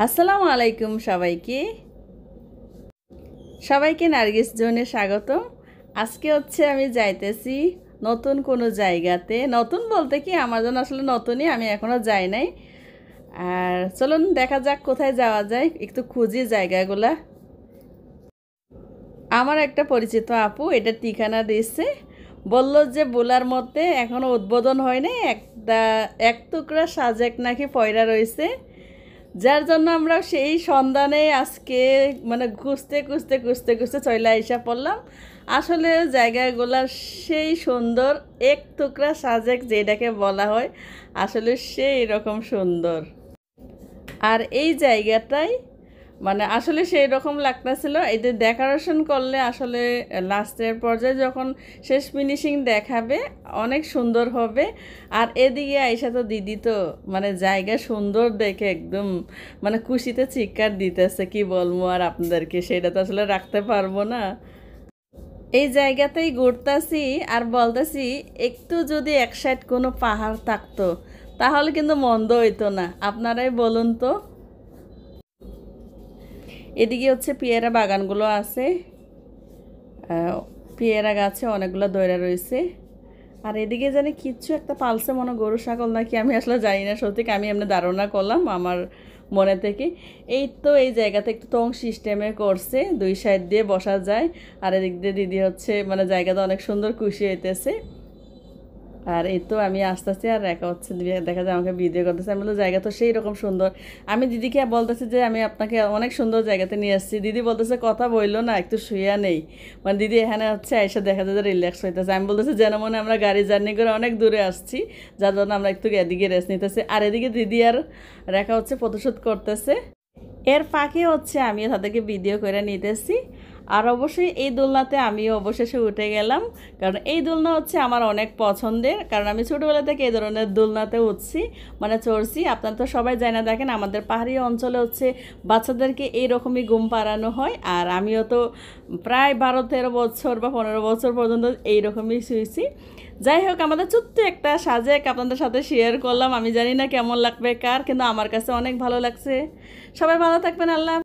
আসসালামু আলাইকুম সবাইকে সবাইকে নার্গিস জোনে স্বাগতম। আজকে আমি যাইতেছি নতুন কোনো জায়গাতে। নতুন বলতে কি আমার জন্য আসলে নতুনই, আমি এখনো যাই নাই। আর চলুন দেখা যাক কোথায় যাওয়া যায়, একটু খুঁজি জায়গাগুলা। আমার একটা পরিচিত আপু এটা ঠিকানা দিয়েছে, বলল যে বোলার মধ্যে এখনো উদ্বোধন হয় নাই, এক টুকরা সাজেক নাকি পয়রা রয়েছে। যার জন্য আমরা সেই সন্ধানে আজকে খুঁজতে খুঁজতে খুঁজতে খুঁজতে চলে আইসা পড়লাম। আসলে জায়গাগুলো সেই সুন্দর, এক টুকরা সাজেক যেটাকে বলা হয়, আসলে সেই রকম সুন্দর। আর এই জায়গাটাই আসলে সেই রকম লাগতেছিল। এদের ডেকোরেশন করলে আসলে লাস্টের পর্যায়ে যখন শেষ ফিনিশিং দেখাবে অনেক সুন্দর হবে। আর এদিকে আইসা তো দিদি তো জায়গা সুন্দর দেখে একদম খুশিতে চিৎকার দিতেছে, কি বলবো আর আপনাদেরকে, সেটা তো আসলে রাখতে পারবো না। এই জায়গাতেই ঘুরতাছি আর বলতেছি একটু যদি এক সাইড কোনো পাহাড় থাকতো তাহলে কিন্তু মন্দ হইতো না, আপনারাই বলুন তো। এদিকে পেয়ারা বাগানগুলো আছে, পেয়ারা গাছে অনেকগুলো দইরা রয়েছে। আর এদিকে জানি কিচ্ছু একটা পালছে, গরু ছাগল নাকি, আমি আসলে জানি না সত্যি, আমি এমনি ধারণা করলাম আমার মনে থেকে। এই তো এই জায়গাতে একটু টং সিস্টেমে করছে, দুই সাইড দিয়ে বসা যায়। আর এদিক দিয়ে দিদি জায়গাটা অনেক সুন্দর, খুশি হইতেছে। আর এই তো আমি আস্তে আস্তে আর দেখা যায় আমাকে ভিডিও করতেছে। আমি বলতে জায়গা তো সেই রকম সুন্দর। আমি দিদিকে বলতেছি যে আমি আপনাকে অনেক সুন্দর জায়গাতে নিয়ে আসছি। দিদি বলতেছে কথা বললো না, একটু শুয়া নেই। দিদি এখানে এসে দেখা যায় যে রিল্যাক্স হইতেছে। আমি বলতেছি যেন মনে আমরা গাড়ি জার্নি করে অনেক দূরে আসছি, যার জন্য আমরা একটু এদিকে রেস্ট নিতেছি। আর এদিকে দিদি আর রেখা ফটোশ্যুট করতেছে। এর ফাঁকে আমি তাদেরকে ভিডিও করে নিতেছি। আর অবশ্যই এই দোলনাতে আমিও অবশেষে উঠে গেলাম, কারণ এই দোলনা আমার অনেক পছন্দের। কারণ আমি ছোটোবেলা থেকে এই ধরনের দোলনাতে উঠছি, চড়ছি। আপনারা তো সবাই জানে না, দেখেন আমাদের পাহাড়ি অঞ্চলে বাচ্চাদেরকে এইরকমই ঘুম পাড়ানো হয়। আর আমিও তো প্রায় 12-13 বছর বা 15 বছর পর্যন্ত এইরকমই শুয়েছি। যাই হোক, আমাদের ছোট্ট একটা সাজেক আপনাদের সাথে শেয়ার করলাম। আমি জানি না কেমন লাগবে কার, কিন্তু আমার কাছে অনেক ভালো লাগছে। সবাই ভালো থাকবেন, আল্লাহ।